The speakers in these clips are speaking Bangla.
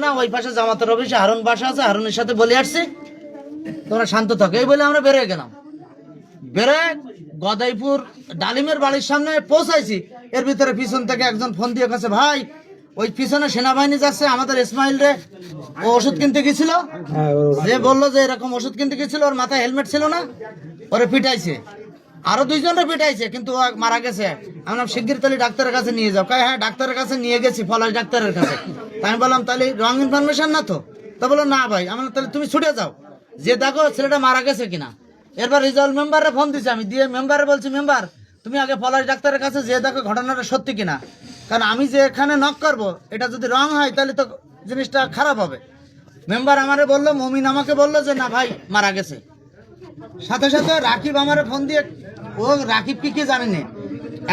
না ওই পাশে জামাতের অফিসে হারুন বাসা আছে, হারুনের সাথে বলে আসছি তোমরা শান্ত থাকো, এই বলে আমরা বেরিয়ে গেলাম। বেরোয় গদাইপুর ডালিমের বাড়ির সামনে পৌঁছাইছি, এর ভিতরে পিছন থেকে একজন ফোন দিয়ে কাছে, ভাই ওই পিছনে সেনাবাহিনী যাচ্ছে, আমাদের ইসমাইল রে ও ওষুধ কিনতে গেছিল, যে বললো যে এরকম ওষুধ কিনতে গেছিল, ওর মাথায় হেলমেট ছিল না, ওরে পিটাইছে, আরো দুইজনে পিটাইছে, কিন্তু ও মারা গেছে। আমি বললাম শিগগির তাহলে ডাক্তারের কাছে নিয়ে যাও। কয় হ্যাঁ ডাক্তারের কাছে নিয়ে গেছি, পলাশ ডাক্তারের কাছে। তাই আমি বললাম তাহলে রং ইনফরমেশন না তো? তা বললো না ভাই। আমি বললাম তাহলে তুমি ছুটে যাও, যে দেখো ছেলেটা মারা গেছে কিনা। এরপর রিজাল্ট মেম্বারে ফোন দিচ্ছি আমি, দিয়ে মেম্বারে বলছি, মেম্বার তুমি আগে পলাশ ডাক্তারের কাছে যে দেখো ঘটনাটা সত্যি কিনা, কারণ আমি যে এখানে নক করবো এটা যদি রং হয় তাহলে তো জিনিসটা খারাপ হবে। মেম্বার আমারে বললো, মমিন আমাকে বললো যে না ভাই মারা গেছে। সাথে সাথে রাকিব আমারে ফোন দিয়ে, ও রাকিব কি জানেনি,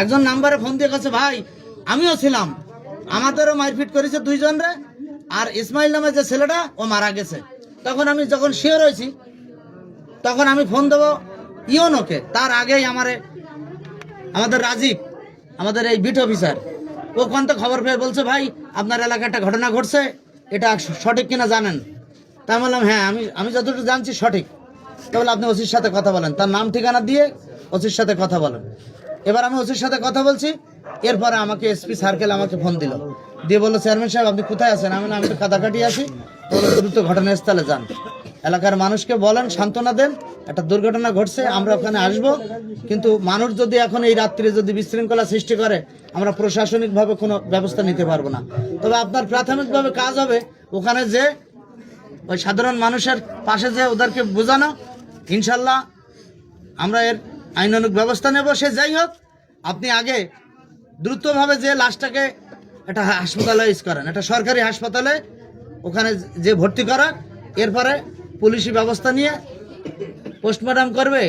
একজন নাম্বারে ফোন দিয়ে কাছে, ভাই আমিও ছিলাম, আমাদেরও মারপিট করেছে দুইজন রে, আর ইসমাইল নামে যে ছেলেটা ও মারা গেছে। তখন আমি যখন শিওর হয়েছি তখন আমি ফোন দেবো ইওনোকে, তার আগেই আমাদের রাজীব, আমাদের এই বিট অফিসার, ও কোন তো খবর পেয়ে বলছে, ভাই আপনার এলাকায় একটা ঘটনা ঘটছে, এটা সঠিক কিনা জানেন? তাই বললাম হ্যাঁ আমি যতটুকু জানছি সঠিক। তাহলে আপনি ওসির সাথে কথা বলেন, তার নাম ঠিকানা দিয়ে ওসির সাথে কথা বলেন। এবার আমি ওসির সাথে কথা বলছি, এরপরে আমাকে এসপি সার্কেল আমাকে ফোন দিল, দিয়ে বললো চেয়ারম্যান সাহেব আপনি কোথায় আছেন? আমি তো কাটাকাটি আছি। বললো দ্রুত ঘটনাস্থলে যান, এলাকার মানুষকে বলেন, সান্ত্বনা দেন, একটা দুর্ঘটনা ঘটছে, আমরা ওখানে আসব, কিন্তু মানুষ যদি এখন এই রাত্রে যদি বিশৃঙ্খলা সৃষ্টি করে আমরা প্রশাসনিকভাবে কোনো ব্যবস্থা নিতে পারবো না। তবে আপনার প্রাথমিকভাবে কাজ হবে ওখানে যে ওই সাধারণ মানুষের পাশে যে ওদেরকে বোঝানো, ইনশাল্লাহ আমরা এর আইনানুগ ব্যবস্থা নেব। সে যাই হোক, আপনি আগে দ্রুতভাবে যে লাশটাকে একটা হাসপাতালে করেন, একটা সরকারি হাসপাতালে ওখানে যে ভর্তি করা, এরপরে পুলিশি ব্যবস্থা নিয়ে পোস্টমর্টম করবে,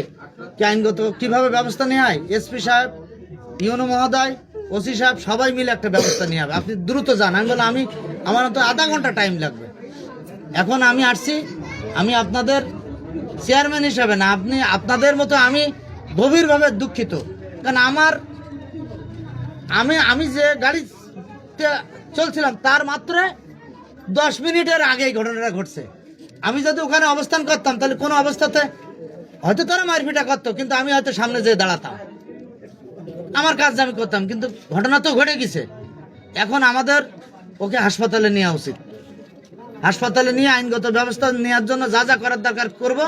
কি আইনগত কিভাবে ব্যবস্থা নেওয়া হয়, এসপি সাহেব, ইউনো মহোদয়, ওসি সাহেব সবাই মিলে একটা ব্যবস্থা নেওয়া হবে। আপনি দ্রুত যান। আমি বললাম আমার তো আধা ঘন্টা টাইম লাগবে। এখন আমি আসছি, আমি আপনাদের চেয়ারম্যান হিসাবে না, আপনাদের মতো আমি গভীরভাবে দুঃখিত, কারণ আমি যে গাড়িতে চলছিলাম তার মাত্র 10 মিনিটের আগেই ঘটনাটা ঘটছে। আমি যদি ওখানে অবস্থান করতাম তাহলে কোনো অবস্থাতে হয়তো তারা মারপিটা করতো, কিন্তু আমি হয়তো সামনে যেয়ে দাঁড়াতাম, আমার কাজ আমি করতাম, কিন্তু ঘটনা তো ঘটে গেছে। এখন আমাদের ওকে হাসপাতালে নেওয়া উচিত, হাসপাতালে নিয়ে আইনগত ব্যবস্থা নেওয়ার জন্য যা যা করার দরকার করব।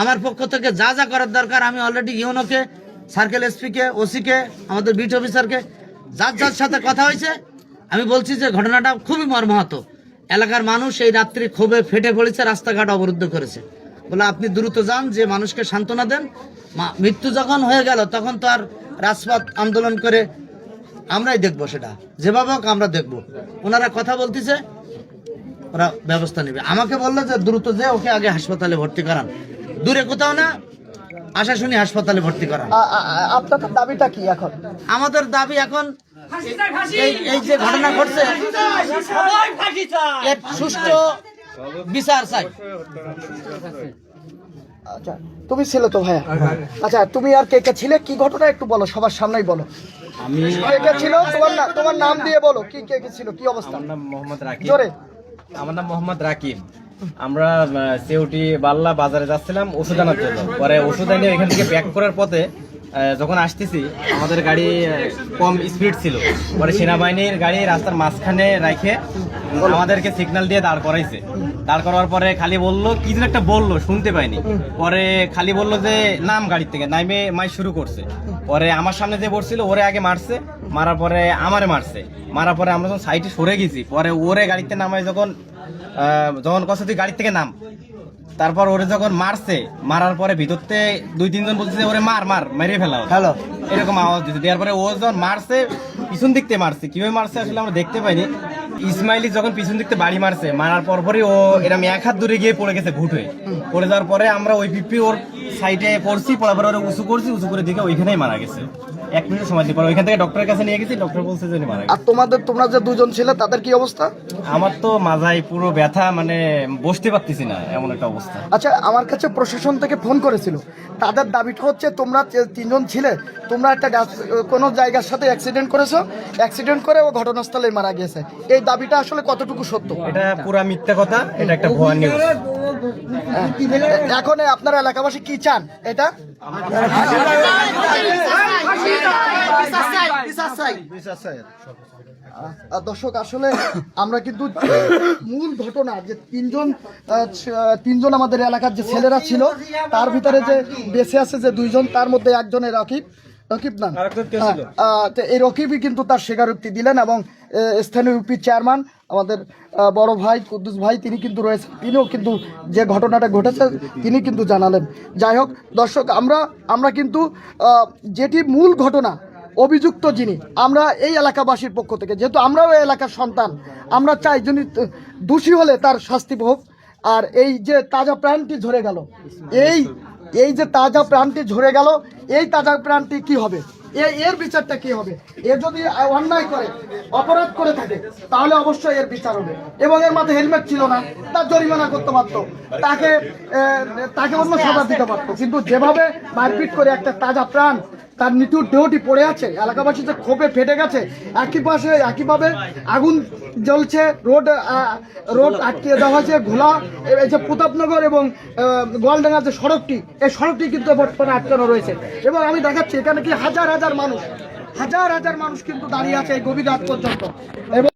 আমার পক্ষ থেকে যা যা করার দরকার আমি অলরেডি ইউনোকে, সার্কেল এসপিকে, ওসিকে, আমাদের বিট অফিসারকে, যার সাথে কথা হয়েছে আমি বলছি যে ঘটনাটা খুবই মর্মাহত। এলাকার মানুষ এই রাত্রি ক্ষোভে ফেটে পড়েছে, রাস্তাঘাট অবরুদ্ধ করেছে। বলে আপনি দ্রুত যান, যে মানুষকে সান্ত্বনা দেন। মৃত্যু যখন হয়ে গেল তখন তো আর রাজপথ আন্দোলন করে আমরাই দেখবো, সেটা যেভাবে হোক আমরা দেখবো। ওনারা কথা বলতেছে, ওরা ব্যবস্থা নেবে। আমাকে বললো যে দ্রুত যে ওকে আগে হাসপাতালে ভর্তি করান, দূরে কোথাও না, আশাশুনি হাসপাতালে ভর্তি করান। আপনাদের দাবিটা কি এখন? আমাদের দাবি এখন এই যে ঘটনা ঘটছে এর সুষ্ঠু বিচার চাই। আচ্ছা, তুমি ছিলে তো ভাইয়া? আচ্ছা, তুমি আর কে কে ছিলে, কি ঘটনা একটু বলো, সবার সামনেই বলো। আমি কে কে ছিল, তোমার নাম দিয়ে বলো, কি কে কে ছিল, কি অবস্থা? আমার নাম মোহাম্মদ রাকিব। জোরে। আমার নাম মোহাম্মদ রাকিব। আমরা সেউটি বাল্লা বাজারে যাচ্ছিলাম ওষুধ আনার জন্য। পরে ওষুধ এনে এখান থেকে ব্যাক করার পথে যখন আসতেছি আমাদের গাড়ি কম স্পিড ছিল। পরে সেনাবাহিনীর গাড়ি রাস্তার মাঝখানে রেখে আমাদেরকে সিগন্যাল দিয়ে দাঁড় করাইছে। দাঁড় করার পরে খালি বললো কি যেন একটা বললো, শুনতে পাইনি। পরে খালি বললো যে নাম গাড়ির থেকে, নামে মাই শুরু করছে। পরে আমার সামনে যে বসছিল ওরে আগে মারছে, মারার পরে আমারে মারছে। মারার পরে আমরা যখন সাইডে সরে গেছি, পরে ওরে গাড়িতে নামায় যখন কথা তুই গাড়ি থেকে নাম, তারপর ওরে যখন মারছে, মারার পরে ভিতরতে 2-3 জন বলছে ওরে মেরে ফেলাও, হ্যালো এরকম আওয়াজ দিতে। দেওয়ার পরে ও যখন মারছে পিছন দিক থেকে মারছে, কিভাবে মারছে আসলে আমরা দেখতে পাইনি। ইসমাইলি যখন পিছন দিক থেকে বাড়ি মারছে, মারার পরপরই ও এরকম 1 হাত দূরে গিয়ে পড়ে গেছে ঘুট হয়ে। পড়ে যাওয়ার পরে আমরা ওই পিপি ওর সাইডে পড়ছি, পড়ার পরে ওরা উঁচু করে দিকে ওইখানেই মারা গেছে। 1 মিনিট সময় দিতে পারে। ওইখান থেকে ডক্টরের কাছে নিয়ে গেছি, ডক্টর বলছে যে উনি মারা গেছে। আর তোমরা যে দুজন ছিলে তাদের কি অবস্থা? আমার তো মাজায় পুরো ব্যথা, মানে বসতে পারতেছি না, এমন একটা অবস্থা। আচ্ছা, আমার কাছে প্রশাসন থেকে ফোন করেছিল, তাদের দাবিটা হচ্ছে তোমরা 3 জন ছিলে, তোমরা একটা কোনো জায়গার সাথে অ্যাক্সিডেন্ট করেছো, অ্যাক্সিডেন্ট করে ও ঘটনাস্থলে মারা গেছে। এই দাবিটা আসলে কতটুকু সত্য? এটা পুরা মিথ্যা কথা, এটা একটা ভুয়া নিউজ। এখন আপনারা এলাকাবাসী কি চান? এটা দর্শক, আসলে আমরা কিন্তু মূল ঘটনা যে তিনজন আমাদের এলাকার যে ছেলেরা ছিল, তার ভিতরে যে বেঁচে আছে যে 2 জন, তার মধ্যে একজনের রকিব না, তো এই রকিবই কিন্তু তার স্বীকারোক্তি দিলেন, এবং স্থানীয় ইউপি চেয়ারম্যান আমাদের বড় ভাই কুদ্দুস ভাই, তিনি কিন্তু রয়েছেন, তিনিও কিন্তু যে ঘটনাটা ঘটেছে তিনি কিন্তু জানালেন। যাই হোক দর্শক, আমরা কিন্তু যেটি মূল ঘটনা, অভিযুক্ত যিনি, আমরা এই এলাকাবাসীর পক্ষ থেকে, যেহেতু আমরাও এই এলাকার সন্তান, আমরা চাই যিনি দোষী হলে তার শাস্তি হোক। আর এই যে তাজা প্রাণটি ঝরে গেল, এই যে তাজা প্রাণটি ঝরে গেল, এই তাজা প্রাণটি কি হবে, এর বিচারটা কি হবে? এ যদি অন্যায় করে, অপরাধ করে থাকে, তাহলে অবশ্যই এর বিচার হবে। এবং এর মাথায় হেলমেট ছিল না, তার জরিমানা করতে পারতো, তাকে অন্য সাজা দিতে পারতো। কিন্তু যেভাবে মারপিট করে একটা তাজা প্রাণ, তার নিতুর দেহটি পড়ে আছে, এলাকাবাসী যে ক্ষোভে ফেটে গেছে। একইভাবে আগুন জ্বলছে, রোড আটকিয়ে দেওয়া হয়েছে, ঘোলা, এই যে প্রতাপনগর এবং গোয়ালডাঙ্গা যে সড়কটি, এই সড়কটি কিন্তু বর্তমানে আটকানো রয়েছে। এবং আমি দেখাচ্ছি এখানে কি হাজার হাজার মানুষ কিন্তু দাঁড়িয়ে আছে এই গভীর রাত পর্যন্ত। এবং